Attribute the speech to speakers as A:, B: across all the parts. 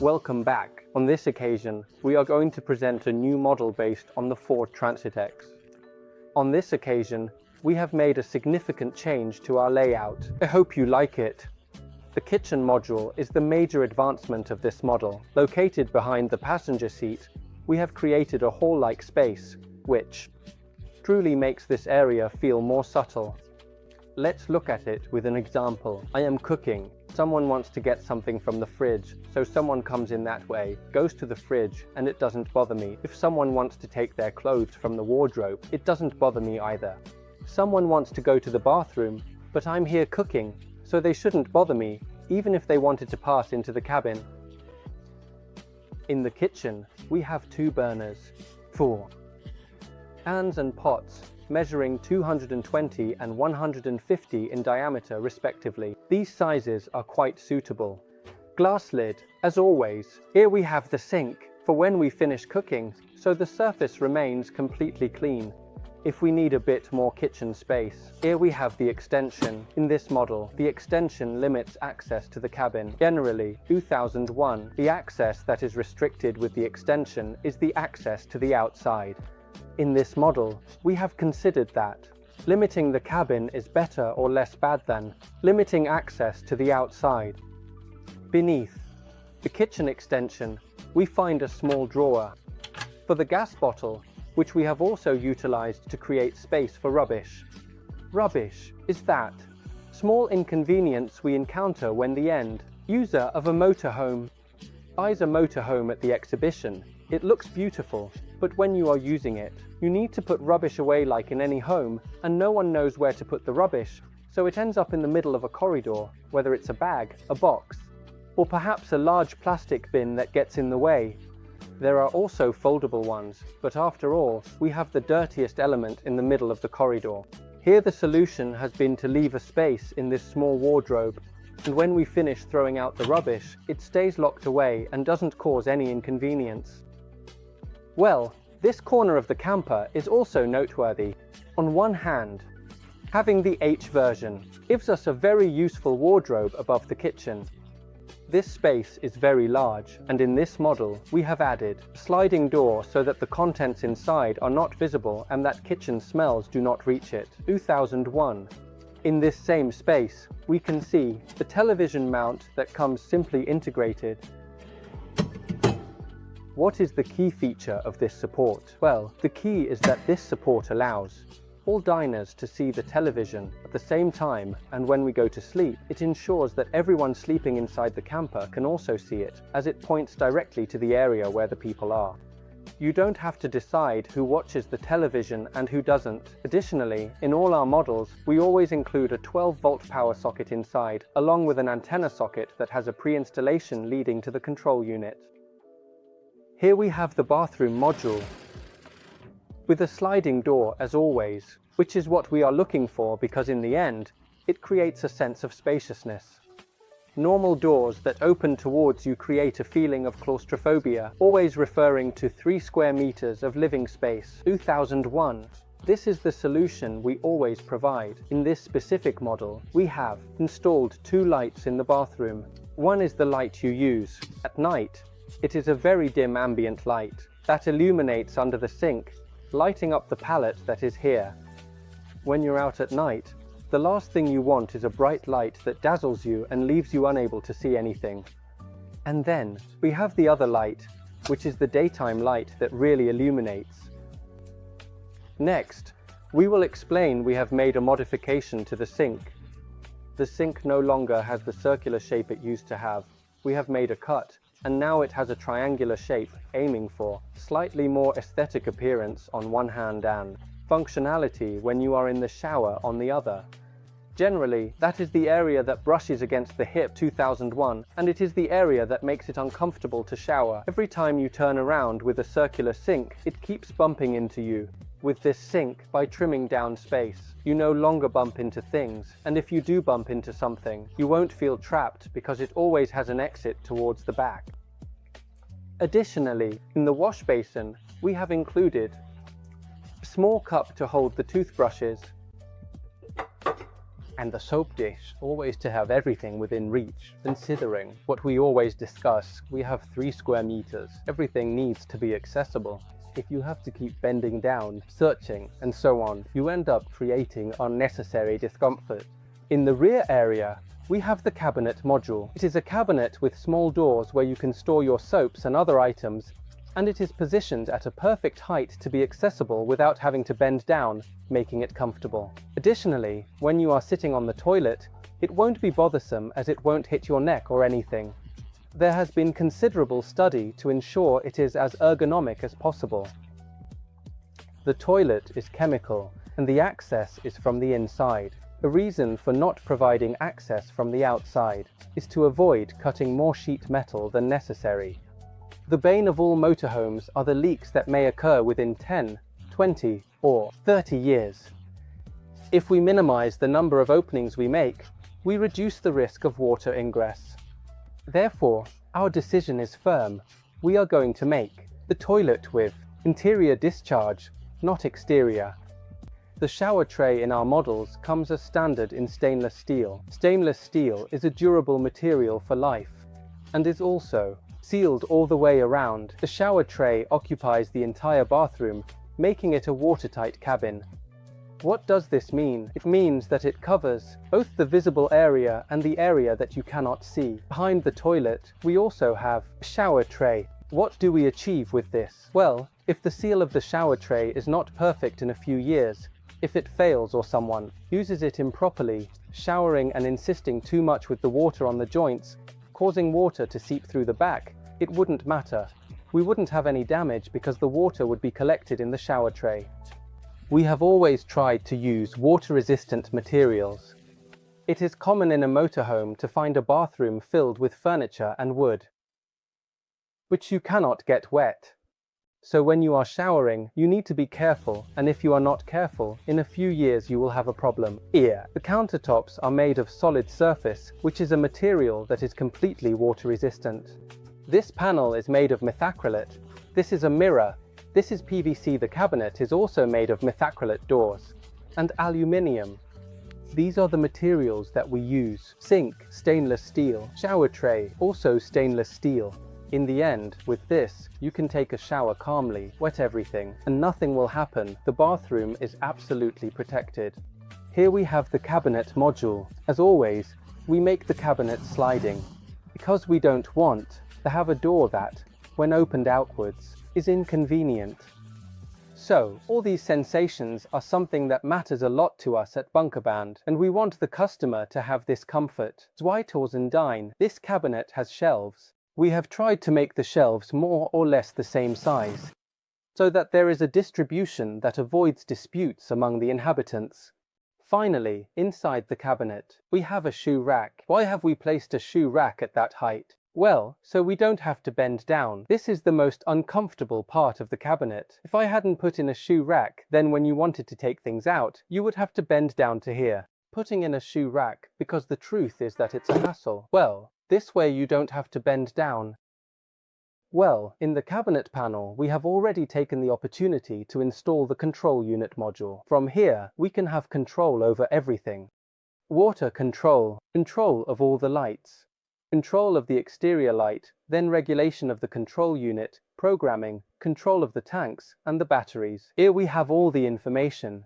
A: Welcome back. On this occasion, we are going to present a new model based on the Ford Transit X. On this occasion, we have made a significant change to our layout. I hope you like it. The kitchen module is the major advancement of this model. Located behind the passenger seat, we have created a hall-like space, which truly makes this area feel more subtle. Let's look at it with an example. I am cooking. Someone wants to get something from the fridge, so someone comes in that way, goes to the fridge, and it doesn't bother me. If someone wants to take their clothes from the wardrobe, it doesn't bother me either. Someone wants to go to the bathroom, but I'm here cooking, so they shouldn't bother me, even if they wanted to pass into the cabin. In the kitchen, we have two burners, 4 pans and pots, measuring 220 and 150 in diameter respectively. These sizes are quite suitable. Glass lid, as always. Here we have the sink, for when we finish cooking, so the surface remains completely clean. If we need a bit more kitchen space, here we have the extension. In this model, the extension limits access to the cabin. Generally, 2001, the access that is restricted with the extension is the access to the outside. In this model, we have considered that limiting the cabin is better or less bad than limiting access to the outside. Beneath the kitchen extension, we find a small drawer for the gas bottle, which we have also utilized to create space for rubbish. Rubbish is that small inconvenience we encounter when the end user of a motorhome buys a motorhome at the exhibition. It looks beautiful, but when you are using it, you need to put rubbish away like in any home, and no one knows where to put the rubbish, so it ends up in the middle of a corridor, whether it's a bag, a box, or perhaps a large plastic bin that gets in the way. There are also foldable ones, but after all, we have the dirtiest element in the middle of the corridor. Here the solution has been to leave a space in this small wardrobe, and when we finish throwing out the rubbish, it stays locked away and doesn't cause any inconvenience. Well, this corner of the camper is also noteworthy. On one hand, having the H version gives us a very useful wardrobe above the kitchen. This space is very large, and in this model, we have added a sliding door so that the contents inside are not visible and that kitchen smells do not reach it. 2001. In this same space, we can see the television mount that comes simply integrated. What is the key feature of this support? Well, the key is that this support allows all diners to see the television at the same time, and when we go to sleep, it ensures that everyone sleeping inside the camper can also see it, as it points directly to the area where the people are. You don't have to decide who watches the television and who doesn't. Additionally, in all our models, we always include a 12-volt power socket inside, along with an antenna socket that has a pre-installation leading to the control unit. Here we have the bathroom module, with a sliding door as always, which is what we are looking for because in the end, it creates a sense of spaciousness. Normal doors that open towards you create a feeling of claustrophobia, always referring to 3 square meters of living space. 2001. This is the solution we always provide. In this specific model, we have installed 2 lights in the bathroom. One is the light you use at night. It is a very dim ambient light that illuminates under the sink, lighting up the palette that is here. When you're out at night, the last thing you want is a bright light that dazzles you and leaves you unable to see anything. And then we have the other light, which is the daytime light that really illuminates. Next, we will explain we have made a modification to the sink. The sink no longer has the circular shape it used to have. We have made a cut, and now it has a triangular shape, aiming for slightly more aesthetic appearance on one hand and functionality when you are in the shower on the other. Generally, that is the area that brushes against the hip. 2001, and it is the area that makes it uncomfortable to shower. Every time you turn around with a circular sink, it keeps bumping into you. With this sink, by trimming down space, you no longer bump into things, and if you do bump into something, you won't feel trapped because it always has an exit towards the back. Additionally, in the wash basin, we have included a small cup to hold the toothbrushes, And the soap dish, always to have everything within reach. Considering what we always discuss, we have 3 square meters. Everything needs to be accessible. If you have to keep bending down, searching, and so on, you end up creating unnecessary discomfort. In the rear area, we have the cabinet module. It is a cabinet with small doors where you can store your soaps and other items, and it is positioned at a perfect height to be accessible without having to bend down, making it comfortable. Additionally, when you are sitting on the toilet, it won't be bothersome as it won't hit your neck or anything. There has been considerable study to ensure it is as ergonomic as possible. The toilet is chemical, and the access is from the inside. A reason for not providing access from the outside is to avoid cutting more sheet metal than necessary. The bane of all motorhomes are the leaks that may occur within 10, 20, or 30 years. If we minimize the number of openings we make, we reduce the risk of water ingress. Therefore, our decision is firm. We are going to make the toilet with interior discharge, not exterior. The shower tray in our models comes as standard in stainless steel. Stainless steel is a durable material for life, and is also sealed all the way around. The shower tray occupies the entire bathroom, making it a watertight cabin. What does this mean? It means that it covers both the visible area and the area that you cannot see. Behind the toilet, we also have a shower tray. What do we achieve with this? Well, if the seal of the shower tray is not perfect in a few years, if it fails or someone uses it improperly, showering and insisting too much with the water on the joints, causing water to seep through the back, it wouldn't matter. We wouldn't have any damage because the water would be collected in the shower tray. We have always tried to use water-resistant materials. It is common in a motorhome to find a bathroom filled with furniture and wood, which you cannot get wet. So when you are showering, you need to be careful, and if you are not careful, in a few years you will have a problem. Here, the countertops are made of solid surface, which is a material that is completely water-resistant. This panel is made of methacrylate. This is a mirror. This is PVC. The cabinet is also made of methacrylate doors and aluminium. These are the materials that we use. Sink, stainless steel. Shower tray, also stainless steel. In the end, with this, you can take a shower calmly, wet everything, and nothing will happen. The bathroom is absolutely protected. Here we have the cabinet module. As always, we make the cabinet sliding, because we don't want to have a door that, when opened outwards, is inconvenient. So, all these sensations are something that matters a lot to us at Bunkervan, and we want the customer to have this comfort. Zweitor's and Dine, this cabinet has shelves. We have tried to make the shelves more or less the same size, so that there is a distribution that avoids disputes among the inhabitants. Finally, inside the cabinet, we have a shoe rack. Why have we placed a shoe rack at that height? Well, so we don't have to bend down. This is the most uncomfortable part of the cabinet. If I hadn't put in a shoe rack, then when you wanted to take things out, you would have to bend down to here. Putting in a shoe rack, because the truth is that it's a hassle. Well, this way you don't have to bend down. Well, in the cabinet panel, we have already taken the opportunity to install the control unit module. From here, we can have control over everything. Water control, control of all the lights, control of the exterior light, then regulation of the control unit, programming, control of the tanks and the batteries. Here we have all the information.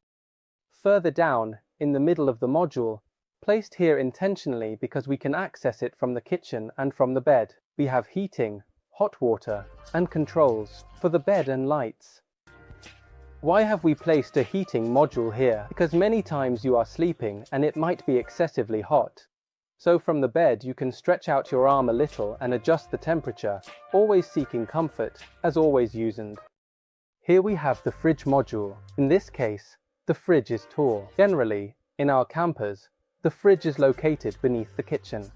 A: Further down, in the middle of the module, placed here intentionally because we can access it from the kitchen and from the bed, we have heating, hot water, and controls for the bed and lights. Why have we placed a heating module here? Because many times you are sleeping and it might be excessively hot. So from the bed you can stretch out your arm a little and adjust the temperature, always seeking comfort, as always used. Here we have the fridge module. In this case, the fridge is tall. Generally, in our campers, the fridge is located beneath the kitchen.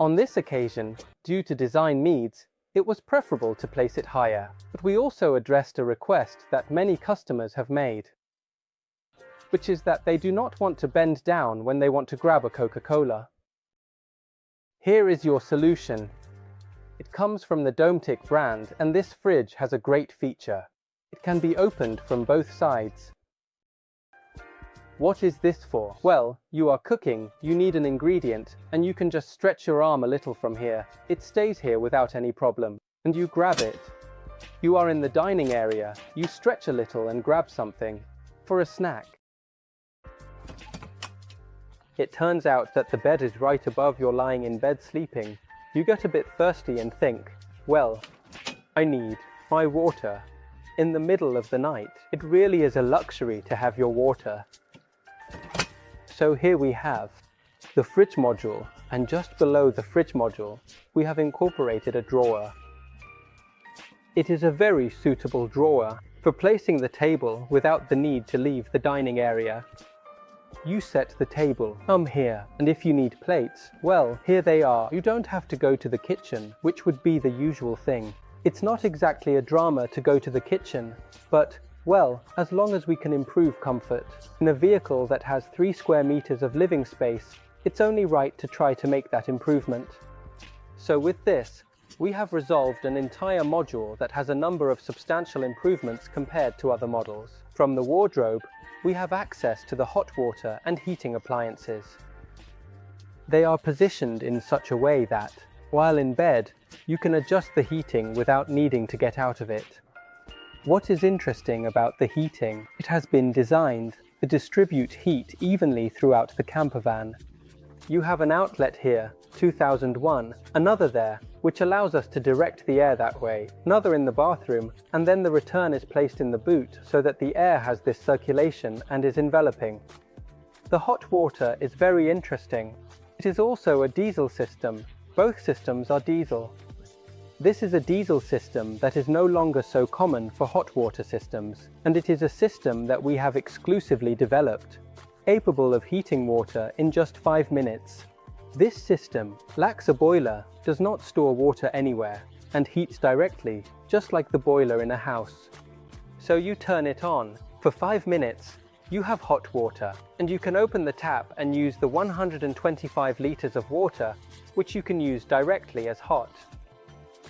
A: On this occasion, due to design needs, it was preferable to place it higher, but we also addressed a request that many customers have made, which is that they do not want to bend down when they want to grab a Coca-Cola. Here is your solution. It comes from the Dometic brand, and this fridge has a great feature. It can be opened from both sides. What is this for? Well, you are cooking, you need an ingredient, and you can just stretch your arm a little from here. It stays here without any problem, and you grab it. You are in the dining area, you stretch a little and grab something for a snack. It turns out that the bed is right above your lying in bed sleeping. You get a bit thirsty and think, well, I need my water. In the middle of the night, it really is a luxury to have your water. So here we have the fridge module, and just below the fridge module, we have incorporated a drawer. It is a very suitable drawer for placing the table without the need to leave the dining area. You set the table, come here, and if you need plates, well, here they are. You don't have to go to the kitchen, which would be the usual thing. It's not exactly a drama to go to the kitchen, but, well, as long as we can improve comfort. In a vehicle that has 3 square meters of living space, it's only right to try to make that improvement. So with this, we have resolved an entire module that has a number of substantial improvements compared to other models. From the wardrobe, we have access to the hot water and heating appliances. They are positioned in such a way that, while in bed, you can adjust the heating without needing to get out of it. What is interesting about the heating, it has been designed to distribute heat evenly throughout the camper van. You have an outlet here, 2001, another there, which allows us to direct the air that way, another in the bathroom, and then the return is placed in the boot so that the air has this circulation and is enveloping. The hot water is very interesting. It is also a diesel system. Both systems are diesel. This is a diesel system that is no longer so common for hot water systems, and it is a system that we have exclusively developed, capable of heating water in just 5 minutes. This system lacks a boiler, does not store water anywhere, and heats directly, just like the boiler in a house. So you turn it on. For 5 minutes, you have hot water, and you can open the tap and use the 125 liters of water, which you can use directly as hot.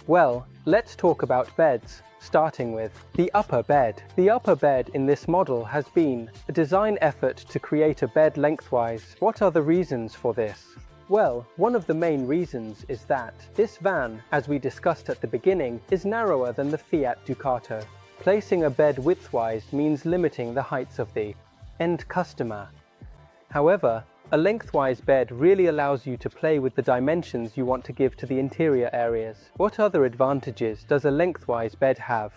A: Well, let's talk about beds, starting with the upper bed. The upper bed in this model has been a design effort to create a bed lengthwise. What are the reasons for this? Well, one of the main reasons is that this van, as we discussed at the beginning, is narrower than the Fiat Ducato. Placing a bed widthwise means limiting the heights of the end customer. However, a lengthwise bed really allows you to play with the dimensions you want to give to the interior areas. What other advantages does a lengthwise bed have?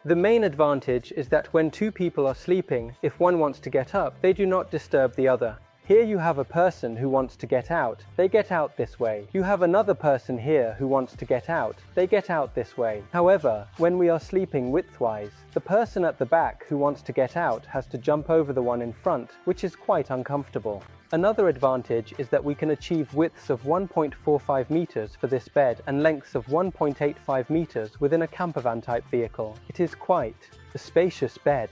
A: The main advantage is that when 2 people are sleeping, if one wants to get up, they do not disturb the other. Here you have a person who wants to get out. They get out this way. You have another person here who wants to get out. They get out this way. However, when we are sleeping widthwise, the person at the back who wants to get out has to jump over the one in front, which is quite uncomfortable. Another advantage is that we can achieve widths of 1.45 meters for this bed and lengths of 1.85 meters within a campervan type vehicle. It is quite a spacious bed.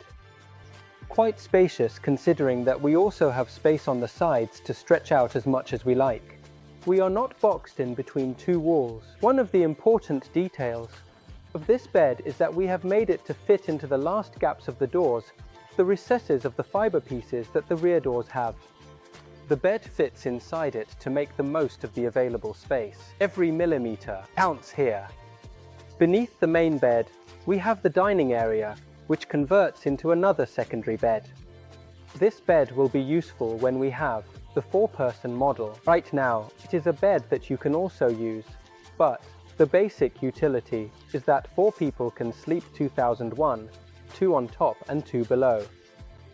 A: Quite spacious considering that we also have space on the sides to stretch out as much as we like. We are not boxed in between 2 walls. One of the important details of this bed is that we have made it to fit into the last gaps of the doors, the recesses of the fiber pieces that the rear doors have. The bed fits inside it to make the most of the available space. Every millimeter counts here. Beneath the main bed, we have the dining area, which converts into another secondary bed. This bed will be useful when we have the 4-person model. Right now, it is a bed that you can also use, but the basic utility is that 4 people can sleep 2001, 2 on top and 2 below.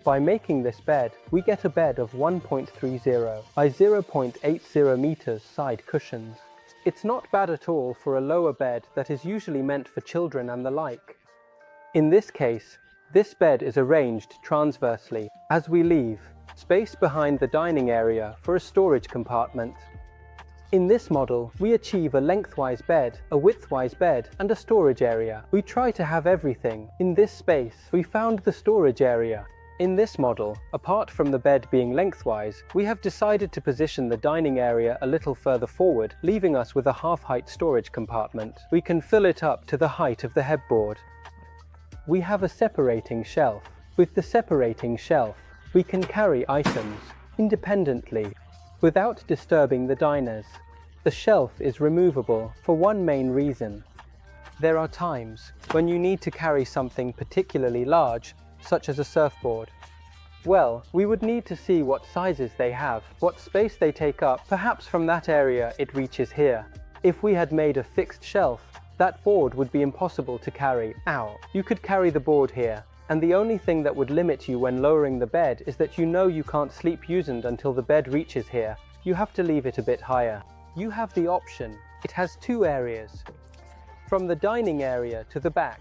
A: By making this bed, we get a bed of 1.30 by 0.80 meters side cushions. It's not bad at all for a lower bed that is usually meant for children and the like. In this case, this bed is arranged transversely. As we leave, space behind the dining area for a storage compartment. In this model, we achieve a lengthwise bed, a widthwise bed, and a storage area. We try to have everything. In this space, we found the storage area. In this model, apart from the bed being lengthwise, we have decided to position the dining area a little further forward, leaving us with a half-height storage compartment. We can fill it up to the height of the headboard. We have a separating shelf. With the separating shelf, We can carry items independently without disturbing the diners. The shelf is removable for one main reason. There are times when you need to carry something particularly large, such as a surfboard. Well, we would need to see what sizes they have, what space they take up. Perhaps from that area it reaches here. If we had made a fixed shelf, that board would be impossible to carry. You could carry the board here, and the only thing that would limit you when lowering the bed is that you know you can't sleep used until the bed reaches here. You have to leave it a bit higher. You have the option. It has two areas, from the dining area to the back,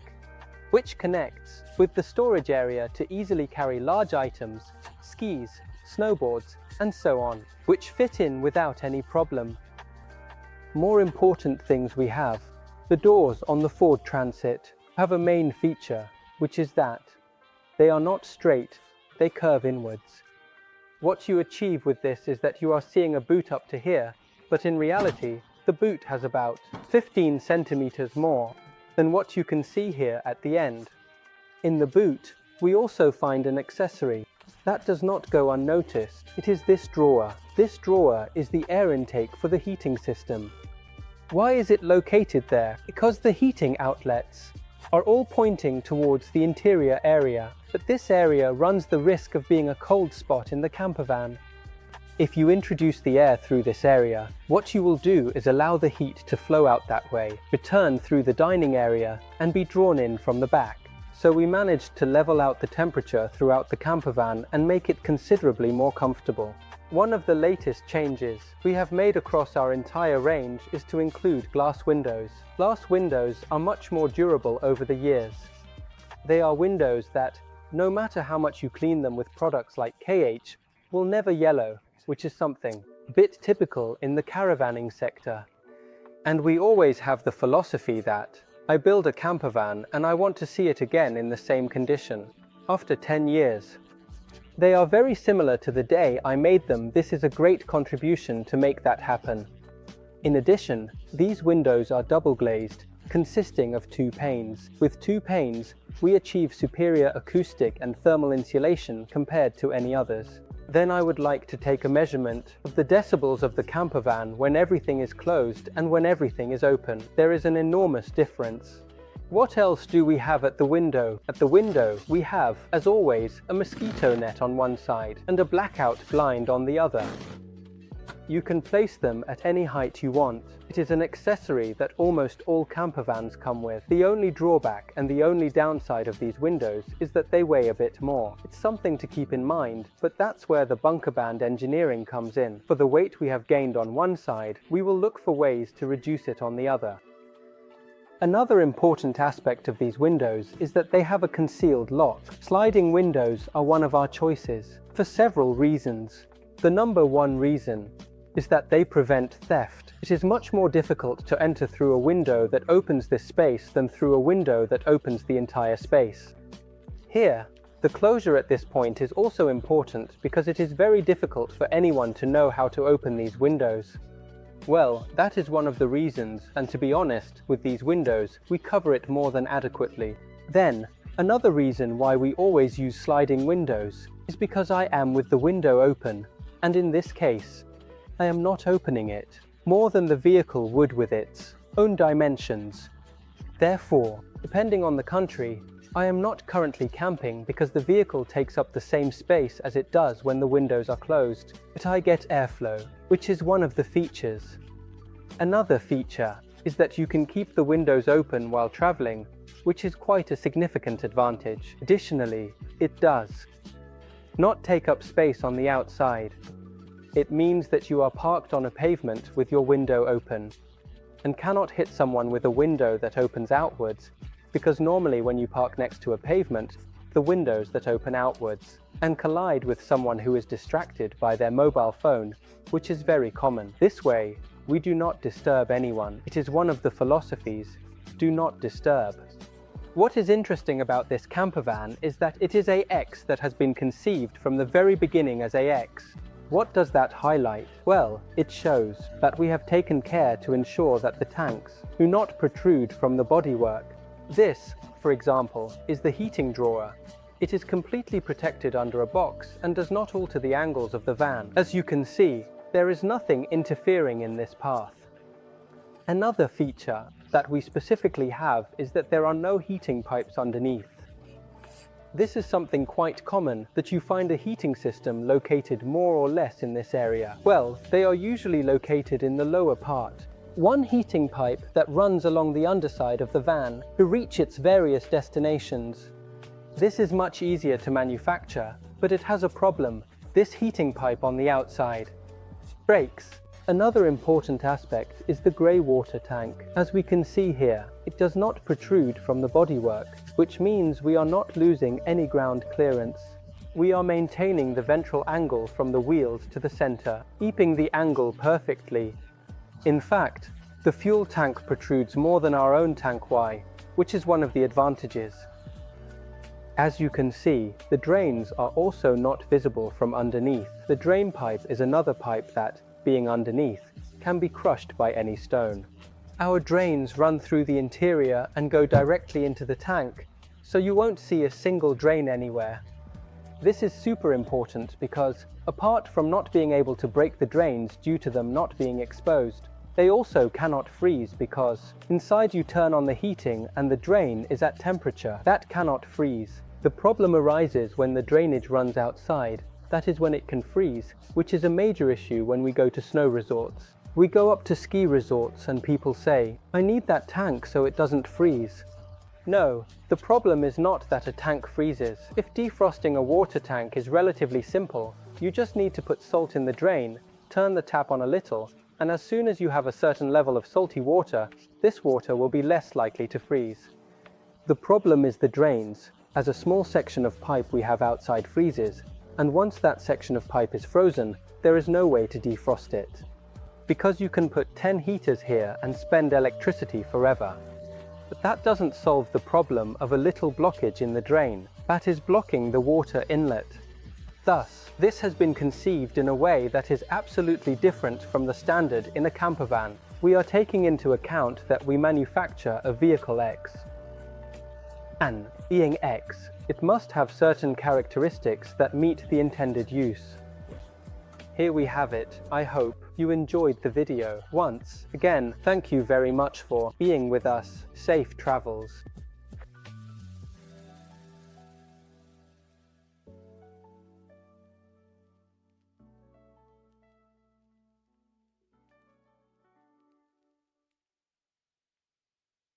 A: which connects with the storage area to easily carry large items, skis, snowboards, and so on, which fit in without any problem. More important things we have. The doors on the Ford Transit have a main feature, which is that they are not straight, they curve inwards. What you achieve with this is that you are seeing a boot up to here, but in reality, the boot has about 15 centimeters more than what you can see here at the end. In the boot, we also find an accessory that does not go unnoticed. It is this drawer. This drawer is the air intake for the heating system. Why is it located there? Because the heating outlets are all pointing towards the interior area, but this area runs the risk of being a cold spot in the campervan. If you introduce the air through this area, what you will do is allow the heat to flow out that way, return through the dining area, and be drawn in from the back. So we managed to level out the temperature throughout the campervan and make it considerably more comfortable. One of the latest changes we have made across our entire range is to include glass windows. Glass windows are much more durable over the years. They are windows that, no matter how much you clean them with products like KH, will never yellow, which is something a bit typical in the caravanning sector. And we always have the philosophy that I build a campervan and I want to see it again in the same condition, after 10 years. They are very similar to the day I made them. This is a great contribution to make that happen. In addition, these windows are double glazed, consisting of 2 panes. With 2 panes, we achieve superior acoustic and thermal insulation compared to any others. Then I would like to take a measurement of the decibels of the campervan when everything is closed and when everything is open. There is an enormous difference. What else do we have at the window? At the window, we have, as always, a mosquito net on one side and a blackout blind on the other. You can place them at any height you want. It is an accessory that almost all campervans come with. The only drawback and the only downside of these windows is that they weigh a bit more. It's something to keep in mind, but that's where the Bunkervan engineering comes in. For the weight we have gained on one side, we will look for ways to reduce it on the other. Another important aspect of these windows is that they have a concealed lock. Sliding windows are one of our choices, for several reasons. The number one reason is that they prevent theft. It is much more difficult to enter through a window that opens this space than through a window that opens the entire space. Here, the closure at this point is also important because it is very difficult for anyone to know how to open these windows. Well, that is one of the reasons, and to be honest, with these windows, we cover it more than adequately. Then, another reason why we always use sliding windows is because I am with the window open, and in this case, I am not opening it more than the vehicle would with its own dimensions. Therefore, depending on the country, I am not currently camping because the vehicle takes up the same space as it does when the windows are closed, but I get airflow, which is one of the features. Another feature is that you can keep the windows open while traveling, which is quite a significant advantage. Additionally, it does not take up space on the outside. It means that you are parked on a pavement with your window open and cannot hit someone with a window that opens outwards, because normally when you park next to a pavement, the windows that open outwards, and collide with someone who is distracted by their mobile phone, which is very common. This way, we do not disturb anyone. It is one of the philosophies, do not disturb. What is interesting about this campervan is that it is AX that has been conceived from the very beginning as AX. What does that highlight? Well, it shows that we have taken care to ensure that the tanks do not protrude from the bodywork. This, for example, is the heating drawer. It is completely protected under a box and does not alter the angles of the van. As you can see, there is nothing interfering in this path. Another feature that we specifically have is that there are no heating pipes underneath. This is something quite common, that you find a heating system located more or less in this area. Well, they are usually located in the lower part. One heating pipe that runs along the underside of the van to reach its various destinations. This is much easier to manufacture, but it has a problem, this heating pipe on the outside. Brakes. Another important aspect is the grey water tank. As we can see here, it does not protrude from the bodywork, which means we are not losing any ground clearance. We are maintaining the ventral angle from the wheels to the center, keeping the angle perfectly. In fact, the fuel tank protrudes more than our own tank Y, which is one of the advantages. As you can see, the drains are also not visible from underneath. The drain pipe is another pipe that, being underneath, can be crushed by any stone. Our drains run through the interior and go directly into the tank, so you won't see a single drain anywhere. This is super important because, apart from not being able to break the drains due to them not being exposed, they also cannot freeze because inside you turn on the heating and the drain is at temperature. That cannot freeze. The problem arises when the drainage runs outside. That is when it can freeze, which is a major issue when we go to snow resorts. We go up to ski resorts and people say, "I need that tank so it doesn't freeze." No, the problem is not that a tank freezes. If defrosting a water tank is relatively simple, you just need to put salt in the drain, turn the tap on a little, and as soon as you have a certain level of salty water, this water will be less likely to freeze. The problem is the drains, as a small section of pipe we have outside freezes, and once that section of pipe is frozen, there is no way to defrost it. Because you can put 10 heaters here and spend electricity forever. But that doesn't solve the problem of a little blockage in the drain that is blocking the water inlet. Thus, this has been conceived in a way that is absolutely different from the standard in a camper van. We are taking into account that we manufacture a vehicle X. And, being X, it must have certain characteristics that meet the intended use. Here we have it. I hope you enjoyed the video. Once again, thank you very much for being with us. Safe travels.